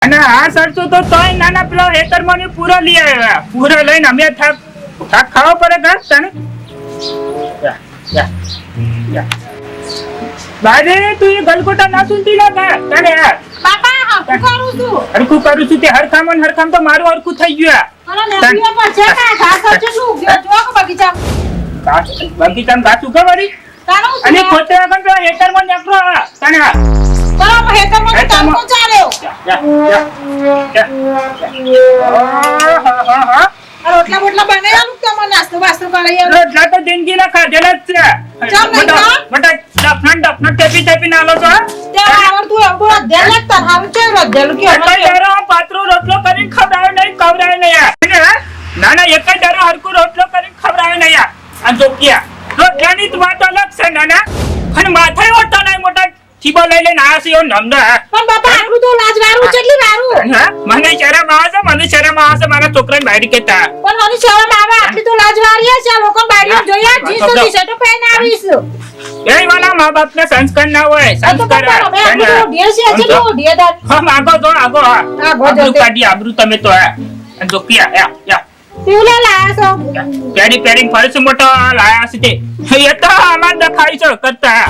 અને આ સરસો તો તોય નાના પેલો હેતર મને પૂરો લઈ આવ્યા. પૂરો લઈને અમે થાક ખાવા પડે ઘર તને. બાજે તું એ ગલગોટા ના સુનતી ના તને યાર. બાપા હરખું કરું છું તે હરખામ તો મારું હરખું થઈ ગયું. બગીચામાં ઘાસ ઉગાવડી અને ખોટે વગર પેલા હેતર માં નીકળો તને. રોટલા બોટલા બનાવ્યા તમને નાસ્તો વાસ્તો કરાવી રોટલા તો જિંદગીના ખાધેલા જ છે. ડફનટ ટેપી નાલો છો. પાતળો રોટલો કરીને ખવડાવે નહીં યાર. ના એક જ દારો હરકું રોટલો કરીને ખવડાવે નહીં યાર. આ જોકિયા રોટલાની જ વાત અલગ છે નાના. અને માથે ઓટો નહીં મોટા ચીબો લઈ લઈને આ છે નમદા. પણ બાપા આટલું તો લાજવારું કેટલી વારું. મને શરમ આવે છે મારા છોકરાને બહાર કેતા. પણ મને શરમ આવે આટલી તો લાજવારી છે. આ લોકો બારી જોયા જીસ તો ટી-શર્ટ પહેરીને આવીશ. એ વાલા મા બાપ ને સંસ્કાર ના હોય. સંસ્કાર આબરૂ કાઢી આબરૂ તમે તો જોકિયા પીવલા લાયા છો પેરી ફરસ મોટો લાયા છે તે. એ તો અમાર દખાઈ છે કરતા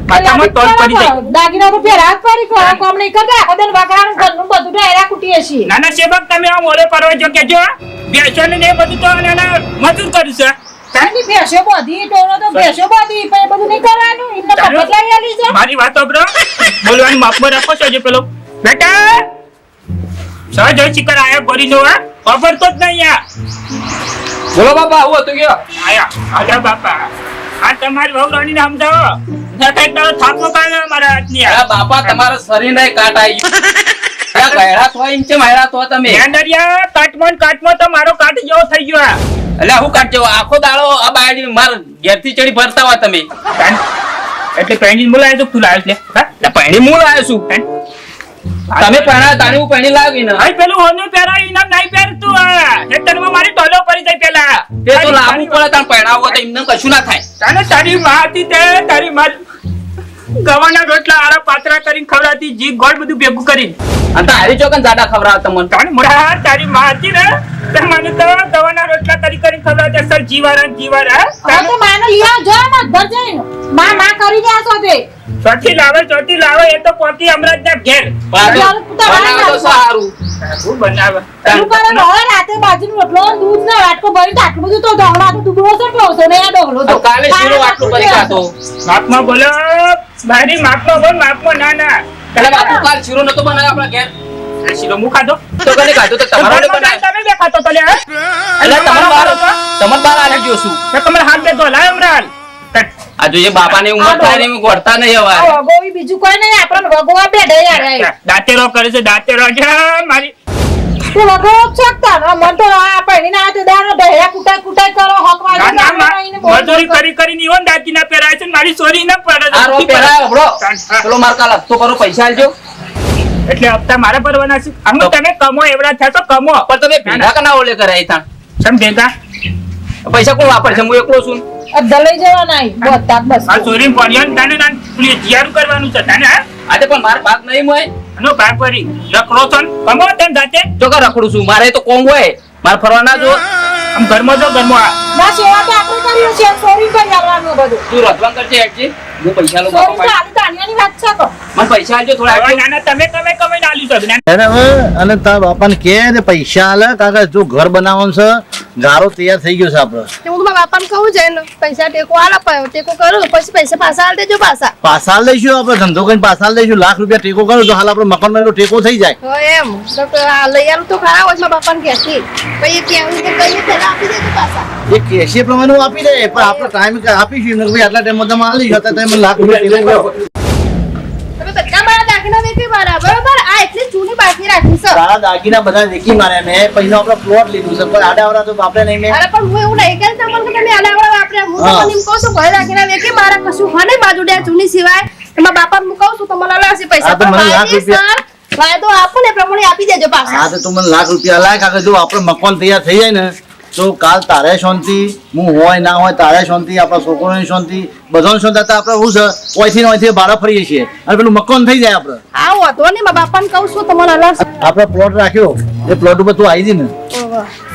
માથામાં તોલ પડી જાય. દાગીના તો ફેરાત પડી કોમ નહીં કરતા આખો દિન વગાડવાનું ઘરનું બધું ડાયરા કુટીએ છીએ. નાના સેવક તમે આ મોરે પરવા જો કેજો બેસો ને એ બધું તો નાના મજૂર કર્યું છે. તારી ભેંસો બધી ટોળો તો ભેંસો બધી પણ એ બધું નહીં કરવાનું. એમને મફત લઈ આલી છે. મારી વાતો બ્રો બોલવાની માપમાં રાખો છો જે પેલો બેટા સહજ શિકાર આયા ગોરી નો ખબર તો જ નહીં યાર. બોલો બાપા આવું હતું ગયો આજા બાપા આ તમારી વહુ રાણીને સમજાવો. નકર તારો થાકો કાઢે મારા હાથની. આ બાપા તમારા શરીરને કાટ આવી ગયો. ગયડા તો એમ છે મારા તો તમે હેન્ડરિયા કાટમાં તો મારો કાટ જેવો થઈ ગયો. એટલે હું કાટ જેવો આખો દાડો આ બાયડી માર ઘેરથી ચડી ભરતા હોય તમે. એટલે પેણી બોલાય તો તું લાવ્યો લે. એટલે પૈણી હું લાવ્યો છું. તમે પહેણા તાણી હું પૈણી લાવી ને ભાઈ પેલું હોનું પહેરાય ઇનામ નહીં પહેરતું. હેતરમાં મારી ટોલો પડી જાય પેલા. તે તો લાવવું પડે તાણ પહેણાવો તો એમને કશું ના થાય. તાને તારી માં હતી તે તારી માં ગવાના રોટલા આરા પાતરા કરીને ખવડાવતી જી ગોળ બધું ભેગું કરી. અને તારી ચોકન જાડા ખવડાવ તમને. તાને મોડા તારી માં હતી ને તે મને તો ગવાના રોટલા કરીને ખવડાવતી સર જીવારા. હવે તો માનો લિયા જો મત ઘર જઈને માં કરી દે આસો તે ચોથી લાવે એ તો પોતી અમરાજ ના ઘેર બનાવો તો સારું. હું બનાવે તું કરે હવે રાતે બાજરીનો રોટલો દૂધ ને વાટકો ભરી આટલું બધું તો દોહડા તો દુબળો છે પહોંચો ને આ ડોહલો તો કાલે શીરો આટલું કરી ખાતો. માપમાં બોલો મારી માપમાં બોલ માપમાં ના એટલે બાપુ કાલ શીરો નતો બનાવ્યો આપણા ઘેર. શીરો હું ખાધો તો કને ખાધો તો તમારો બનાવ્યો. તમે બે ખાતો તો લે એટલે તમાર બાર આલી ગયો છું. તમારે હાથ દે તો લાય અમરાન. આ જો એ બાપાની ઉંમર થાય ને ગોળતા નહીં હવે. આ વગોવી બીજું કોઈ નહીં આપણને વગોવા બેઠે યાર. દાંતેરો કરે છે દાંતેરો મારી તે વગો શકતા ને મન તો આ પૈણી ના તે દાનો ઢેયા કુટાઈ કરો હકવા મજૂરી કરી ઈવન દાંતી ના પહેરાય છે મારી સોરી ના પડે. આ રો પહેરાય બરો ચલો માર કાલ હપ્તો કરો પૈસા આલજો. એટલે હપ્તા મારા ભરવાના છે. અમે તમે કમો એવડા થયા તો કમો પણ તમે ભેગા કના ઓલે કરાય તા સમજેગા. પૈસા કોણ વાપરશે હું એકલો છું. દલઈ જવા નહીં બોતા બસ આ સોરી પડ્યો તને ના જીયારું કરવાનું છે તને. આજે પણ માર ભાગ નહીં હોય નો ભાગ પડી રખડો છો કમો તેમ જાતે જો કે રખડું છું. મારે તો કોમ હોય માર ફરવાના જો આમ ઘરમાં ના સેવા તો આપણે કરીએ છે સોરી કરી આવવાનું બધું તું રધવાન કરજે હેડજી હું પૈસા લો સોરી તો આલી તાણિયાની વાત છે તો મને પૈસા આલજો થોડા. નાના તમે કમાઈને આલ્યું છે. અરે હવે અને તાર બાપાને કે ને પૈસા આલે કાકા જો ઘર બનાવવાનું છે ગારો તૈયાર થઈ ગયો છે આપડે. હું તો મારા બાપાને કહું જઈને પૈસા ટેકો આલ અપાયો ટેકો કરો પછી પૈસા પાછા આલ દેજો પાછા. પાછા લઈશું આપડે ધંધો કરીને પાછા લઈશું. લાખ રૂપિયા ટેકો કરો તો હાલ આપડે મકાન ટેકો થઈ જાય. હવે એમ તો લઈ આલું તો ખરા હોય મારા બાપાને કહેતી પછી કેવું કે કઈ પેલા આપી દેજો પાછા. એ કેશે પ્રમાણે હું આપી દે પણ આપણે ટાઈમ આપીશું ને ભાઈ આટલા ટાઈમમાં તમે આલી હતા તમે લાખ રૂપિયા ટેકો કરો. તમે બધા મારા દાખલા વેચી મારા બરોબર આ એટલી જૂની બાકી રાખી છે. તારા દાગીના બધા વેચી માર્યા મેં પૈસા આપણે પ્લોટ લીધું છે પણ આડાવડા તો આપણે નહીં મેં. અરે પણ હું એવું નહીં કે તમને કે તમે આલાવડા વાપરે હું તો મને એમ કહું છું ઘરે દાખલા વેચી મારા કશું હોય નહીં બાજુ ડે જૂની સિવાય તમારા બાપાને હું કહું છું તમારા લાસી પૈસા આ તો મને લાખ રૂપિયા વાયદો આપો ને પ્રમાણે આપી દેજો પાછા. હા તો તું મને લાખ રૂપિયા લાય કાકા જો આપણે મકાન તૈયાર થઈ જાય ને તો કાલ તારે શાંતિ, હું હોય ના હોય તારે શાંતિ, આપણા છોકરોની શાંતિ, બધાની શાંતિ. તો આપણે શું છે ઓયથી ભાડા ફરીએ છીએ અને પેલું મકાન થઈ જાય આપણે. આ વાંધો નહીં, મારા બાપાને કહું છું તમારે અલગ આપણે પ્લોટ રાખ્યો, એ પ્લોટ ઉપર તું આવી જી ને.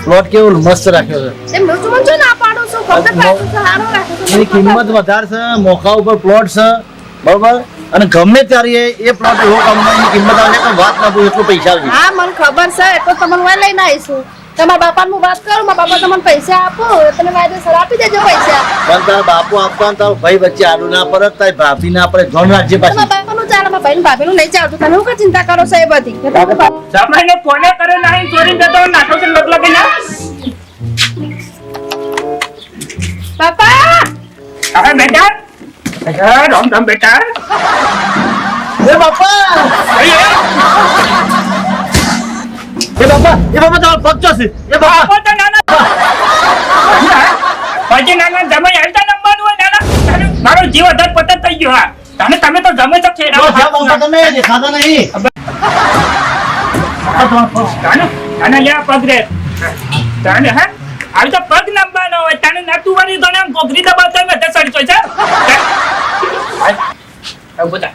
પ્લોટ કેવો મસ્ત રાખ્યો છે. એમ હું તમને જો ના પાડું છું, ફક્ત પાડું છું, સારું રાખું છું. એની કિંમત વધારે છે, મોકા ઉપર પ્લોટ છે, બરોબર. અને ગમે ત્યારે એ પ્લોટ એવો કંપનીની કિંમત આવે છે કે વાત ના પૂછો, એટલું પૈસા આવે. હા મને ખબર છે, તો તમને વાય લઈને આવીશું. તમારા બાપાને હું વાત કરું, મારા બાપા તમને પૈસા આપો, તમે વાયદેસર આપી દેજો પૈસા. પણ તારા બાપુ આપવા તારો ભાઈ વચ્ચે આડું ના પડે, તારી ભાભી ના પડે, ધોન રાખજે પાછી. તમારા બાપાનું ચાલે, મારા ભાઈને ભાભીનું નહીં ચાલતું. તમે શું ચિંતા કરો છો એ બધી? સમયને ફોને કરે નહીં, ચોરી જતો નાખો છે લોક લગી ના. બાપા હા બેટા, અચ્છા રામ રામ બેટા. એ બાપા, એ બાપા, એ બાપા તારો પગ ચોસે. એ બાપા, આપો તો નાના. પછી નાના જમાઈ હાલતા નંબરનું હોય નાના. મારો જીવ અધર પતર થઈ ગયો. હા તમે તો જમે તો છે. જો જ્યાં બાપા તમે દેખાતા નહીં. નાના લ્યા પગ રે. તાને હા આવી તો પગ નંબરનો હોય. તાને નાતું વાળી તો ને ગોગરી દબાવતો મેં તે સડતો છે. આવ બતા.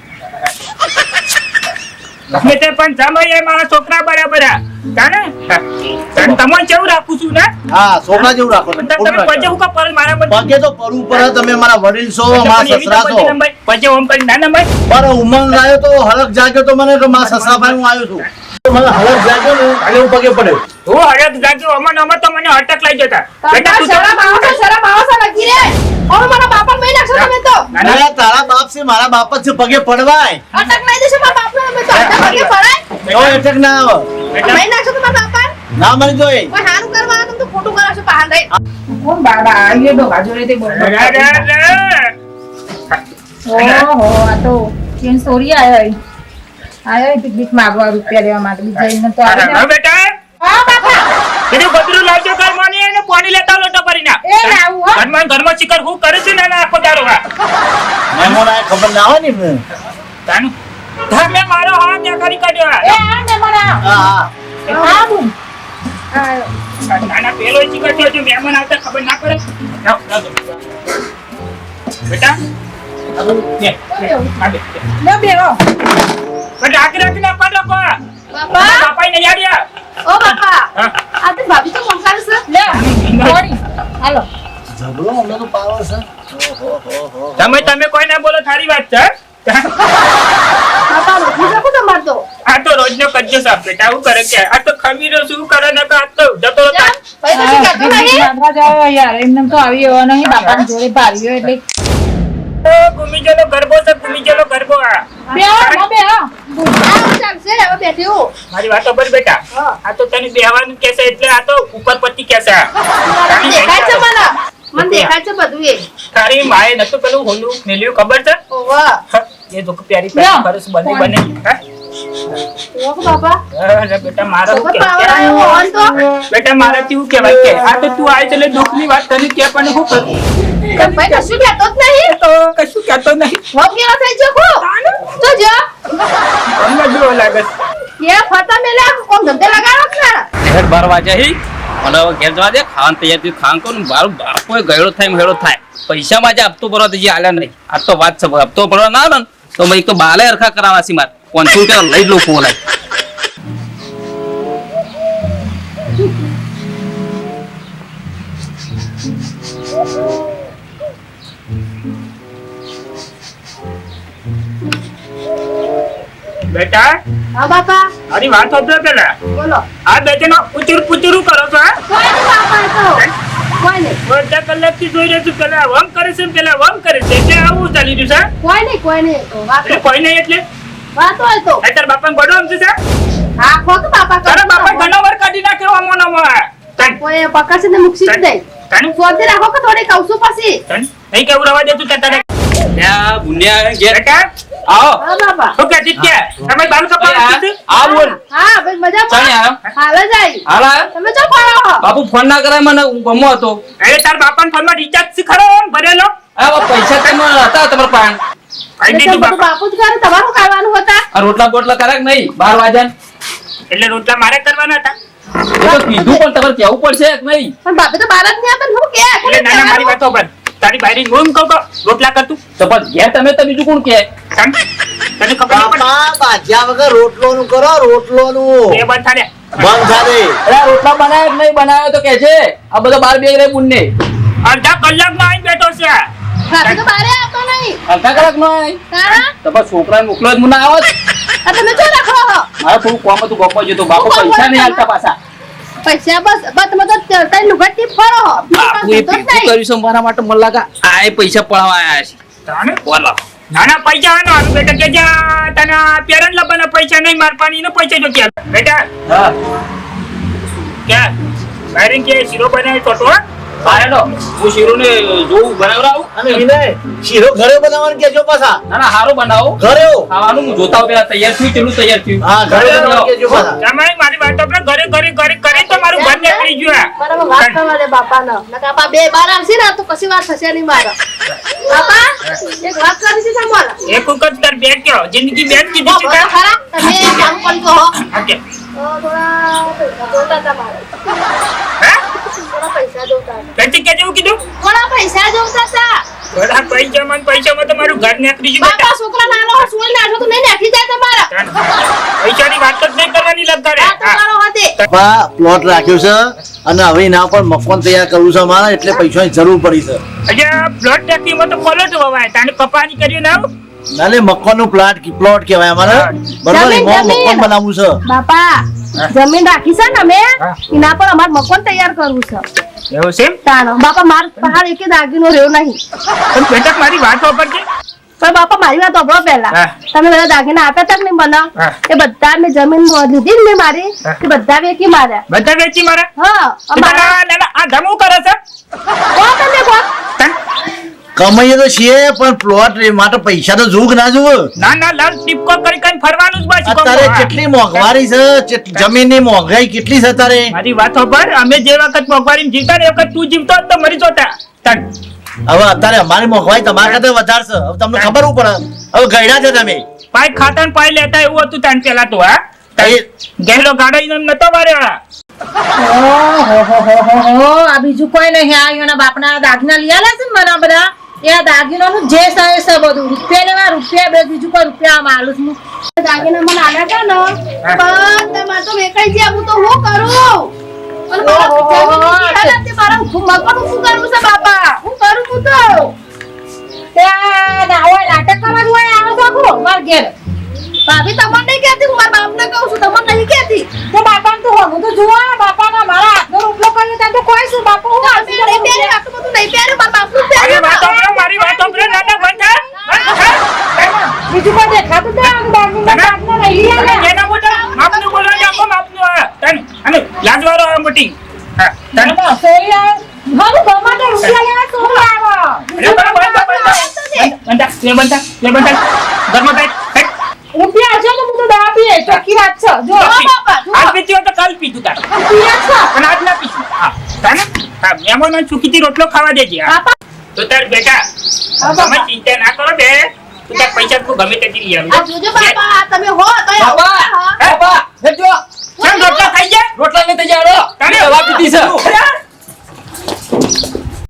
ગમે તે પણ જમાઈ એ મારા છોકરા બરાબર. તાને તમને કેવું રાખું છું ને. હા, છોકરા જેવું રાખો. તમે પજે હું કા પર મારા પર પગે તો પડવું પડે. તમે મારા વડીલ છો, મારા સસરા છો. પજે ઓમ કરી નાના ભાઈ. મારો ઉમંગ આવ્યો તો હલક જાગ્યો તો મને કે મારા સસરા ભાઈ હું આવ્યો છું. મને હલક જાગ્યો ને એટલે હું પગે પડ્યો. હું હરક જાગ્યો અમન તો મને અટક લઈ જતા. બેટા તું શરમ આવો છે લગી રે. હવે મારા બાપાને મેં નાખશો તમે તો. અરે તારા બાપ છે, મારા બાપ જ છે, પગે પડવાય. અટક લઈ દેશો મારા બાપને, અમે તો અટક પગે પડાય. એવો એટેક ના આવે. મેં નાખશો તો મારા બાપાને. ના મળી જોઈએ. કોઈ હારું કરવા તમે તો ખોટું કરાવશો પહાડ રહી. કોણ બાબા આવીએ તો બાજુ રે તે બોલ. ઓહો આ તો ચેન સોરી આયો પિકનિક માંગવા રૂપિયા લેવા માટે જઈને તો આવે ને. બેટા હા બાપા એનું બધું લાવજો ઘરમાંની એને પાણી લેતા લોટો કરી ના. એ લાવું હો. ઘરમાં ચિકર હું કરે છે ને આખો દારો. મહેમાન આય ખબર ના હોય ને. તાનું તમે મારો હાથ ત્યાં કરી કાઢ્યો. એ આ ને મને હા હા. આ બુન નાના પેલો ચિકર થયો છે, મહેમાન આવતા ખબર ના પડે. બેટા લે બેહો. રાખીને પડો બાપા બાપા ને યાર. ઓ બાપા હા. આ તો ભાભી તો મંગાવે છે. લે થોડી હાલો. ઝઘડો અમને તો પાવો છે. ઓહો. તમે કોઈ ના બોલો, થારી વાત છે. બાપા રોટલી શકું તમારે તો. આ તો રોજનો કરજો સાહેબ. બેટા હું કરે કે આ તો ખમીરો શું કરે ને આ તો જતો રહેતા. ભાઈ કશું કહેતો નહીં. માંગવા જાવ યાર એમને તો આવી એવો નહીં બાપાની જોડે ભાર્યો એટલે ગુમીજોનો ગરબો છે, ગુમીજોનો ગરબો. બેહો ના બેહો. આ ચાલશે હવે બેઠી હું. મારી વાતો પર બેટા. આ તો તને બેહવાનું કહેશે એટલે આ તો ઉપર પતિ કહેશે. દેખાય છે મને દેખાય છે બધું એ. તારી માએ નતું પેલું હોલું મેલ્યું ખબર છે? ઓવા એ જો પ્યારી પ્યારી ખરસ બની બને. ઓવા બાપા અરે બેટા મારા ખબર પાવર આવ્યો હોન તો. બેટા મારાથી હું કહેવાય કે આ તો તું આય એટલે દુઃખની વાત તને કે પણ હું કરું. ભાઈ કશું કહેતો જ નહીં. તો કશું કહેતો નહીં. વગેરે થઈ જો કો તો જો તમને જો લાગે એ ફતા મેલા કોણ ધંધે લગાડો છે. ઘેર 12 વાગ્યા હી અને હવે ઘેર જવા દે. ખાવાનું તૈયાર થયું, ખાવાનું કરું ને મારું બાપો ગયડો થાય એમ હેડો થાય. પૈસામાં જે હપ્તો ભરવા તો આલ્યા નહીં. આ તો વાત છે, હપ્તો ભરવા ના આવે ને તો મેં એક તો બાલે હરખા કરાવવા છે મારે. 500 રૂપિયા લઈ જ લો બોલાય. બેટા હા બાપા મારી વાત સાંભળો પેલા. બોલો. આ બે જણો ઉચુર પુચુરું કરો છો. કોઈ નહીં બાપા એ તો કોઈ નહીં અડધા કલાકથી જોઈ રહ્યો છું. પેલા વમ કરે છે પેલા વમ કરે છે એટલે આવું ચાલી રહ્યું છે. કોઈ નહીં એ તો વાતો એટલે કોઈ નહીં એટલે વાતો એ તો તાર બાપાને ગોડો સમજે છે. હા ખો તો બાપા તારા બાપા ઘણો વાર કાઢી નાખ્યો અમોનામાં. કોઈ પકડશે ને મૂકશે જ નહીં. તને શોધી રાખો કે થોડી કહું છું પછી. નહીં કેવું રવા દેતું તારે. ત્યાં બુનિયા ઘેર બેટા આવો. હા બાપા શું કહેતી છે? તમે બાલ કપાવા છે? આ બોલ. હા ભાઈ મજા ચાલી આવ્યો? હાલે જાય હાલ આયો? તમે ચો પડો બાપુ ફોન ના કરાય મને, હું ગમો હતો. અરે તાર બાપાને ફોનમાં રિચાર્જ શીખરો ભરેલો. આ પૈસા તમે હતા તમારા પાસે? કઈ દીધું બાપા. બાપુ જ કરે તમારું ખાવાનું હતા. આ રોટલા બોટલા કરાક નહીં 12 વાગ્યા? એટલે રોટલા મારે કરવાના હતા. એ તો કીધું પણ તમારે કેવું પડશે કે નહીં? પણ બાપે તો બાર જ નહીં આવતા ને હું કે એટલે નાના મારી વાતો પર તારી બાયરી હું એમ કહું તો રોટલા કર તું. તો પણ ઘેર તમે તો બીજું કોણ કે? તને ખબર નહીં પડે? બાપા બાજ્યા વગર રોટલોનું કરો રોટલોનું એ બંધ થાને. બંધ થાને. અરે આ રોટલા બનાવ્યા કે નહીં બનાવ્યો તો કે છે. આ બધો બાર બેગ રે બુનને. અડધા કલાકમાં આવીને બેઠો છે. બાપે તો બારે આવતો નહીં અડધા કલાક નો આય. તારા તો બસ છોકરાને મોકલો જ મુના આવો જ. આ તમે જો રાખો હો. મારે થોડું કામ હતું ગપ્પા જતો બાપુ પૈસા નહીં આલતા પાછા. પૈસા બસ તમે તો તઈ લુગડથી ફરો હો. બાપુ એ ભેગું કર્યું છે મારા માટે મને લાગે આ એ પૈસા પડાવવા આયા છે. તાણે? બોલો. નાના પૈસા આનો હારું બેટા કે જા તને પેરન લબના પૈસા નહીં માર પાણી નો પૈસા જો કે બેટા હા. કે બાયરી કે શીરો બનાવી ટોટો હો? પારેડો. હું શીરુને જોઉં બનાવરાવું. અને વિનય શીરો ઘરે બનાવવાનું કેજો પાછા ના ના હારું બનાવો. ઘરે ખાવાનું હું જોતા હોઉં પેલા તૈયાર થયું કેટલું તૈયાર થયું. હા ઘરે બનાવવાનું કેજો પાછા તમારી મારી વાત આપણે ઘરે ઘરે ઘરે ઘરે તો મારું ઘર નીકળી ગયું બરાબર વાત કરવા દે બાપાનો નકા આપા બે બાર આવશે ને તો કશી વાત થશે નહીં મારા બાપા એક વાત કરી છે તમારા એક વખત તાર બેન કયો જિંદગી બેન કીધી છે બોલો ખરા તમે કામ કરી કહો ઓકે થોડા પૈસા જોતા હતા મારે હે થોડા પૈસા જોતા હતા બેટી કે જેવું કીધું થોડા પૈસા જોતા હતા થોડા પૈસામાં તમારું ઘર નીકળી ગયું બેટા બાપા છોકરા નાનો હોય સુઈ નાખો તો નહીં નાખી જાય તમારા પૈસાની વાત જ નહીં કરવાની લગતા રે આ તો મારો હતે બાપા પ્લોટ રાખ્યો છે અને હવે એના પર મકાન તૈયાર કરવું છે મારે એટલે પૈસાની જરૂર પડી છે અજે પ્લોટ ટેકીમાં તો પલોટ વવાય તાને કપાની કર્યું ના નાલે મકાનનું પ્લોટ કહેવાય અમારે બરોબર એમાં મકાન બનાવવું છે બાપા જમીન રાખી છે ને અમે એના પર અમાર મકાન તૈયાર કરવું છે એવું છે તાનો બાપા માર પહાડ એકે દાગીનો રહ્યો નહીં પણ બેટા મારી વાત વાપરજે પણ બાપા મારી વાત સાંભળો પહેલા હા. તમે બધા દાગીના આપ્યા તક નહીં બનાવ હા. એ બધા મેં જમીન લીધી ને મેં મારી હા. એ બધા વેચી માર્યા બધા વેચી મારા હા અમારા નાના આ ધમું કરે છે કોણ તમે કોણ તન? કમાઈએ તો છીએ પણ પ્લોટ માટે પૈસા તો જોવું કે ના જોવું ના ના લાલ ટીપકો કરી કરીને ફરવાનું જ બસ અત્યારે કેટલી મોંઘવારી છે જમીનની મોંઘાઈ કેટલી છે અત્યારે મારી વાત પર અમે જે વખત મોંઘવારી જીવતા ને એ વખત તું જીવતો હોત તો મરી જોતા તન. હવે અત્યારે અમારી મોંઘવારી તમારા કરતા વધારે છે હવે તમને ખબર પડે હવે ગયડા છે તમે પાય ખાતા ને પાય લેતા એવું હતું તાન પેલા તો હા એ ગહેલો ગાડો એમ નતો વારેવાળા ઓહો આ બીજું કોઈ નહીં આ એના બાપના દાગીના લઈ આલે છે ને મને બધા એ આ દાગીનાનું જે સાહેબ છે બધું રૂપિયા લેવા રૂપિયા બે બીજું કોઈ રૂપિયા આમ આલું છું દાગીના મને આલ્યા હતા ને પણ તમારે તો વેચાઈ ગયા હું તો હું કરું અને મારા જમીન નીકળી હાલત તે મારા મકાન ઊભું કરવું છે બાપા હું કરું હું તો ત્યાં ના હોય નાટક કરવા જ હોય આવો તો આખું માર ઘેર ભાભી તમને નહીં કહેતી હું મારા બાપને કહું છું તમને નહીં કહેતી તો બાપાને તો હું તો જોવા બાપાના મારા હાથનો રોટલો કર્યો ત્યાં તો કોઈ શું બાપા હું તમે નહીં પહેર્યું આટલું બધું નહીં પહેર્યું મારા બાપનું જ અરે પહેર્યું વાત સાંભળો, મારી વાત સાંભળો, નાના બંધ થા. બીજું કોઈ દેખાતું તો આ દાગીના દાગીના લઈ આલે એના મોટા માપનું બોલવાનું આપો, માપનું આ. તન. અને લાજવાળો આ મોટી હા તન. ના સોરી આવે મારું ગમાટે રૂપિયા લેવા સોરી આવો અરે બંધ થા, બંધ થા. બંધ થા, લે બંધ થા, લે બંધ થા. ઘરમાં બેઠ, બેઠ. રૂપિયા છે તો હું તો દવા પીએ ચોખ્ખી વાત છે જો બાપા, જુઓ. આજ પીતી હોય તો કાલ પીતું તાર. પીએ છે પણ આજ ના પીશું. હા તને હા મહેમાનોને સુખીથી રોટલો ખાવા દેજે હા. તો તાર બેટા તમે ચિંતા ના કરો બે તું તાર પૈસા તું ગમે તેથી લઈ આ આવજો. જોજો બાપા આ તમે હો તો બાપા બાપા હેજો કેમ રોટલો ખાઈ જાય રોટલા ને તૈયાર તારે દવા પીધી છે અરે,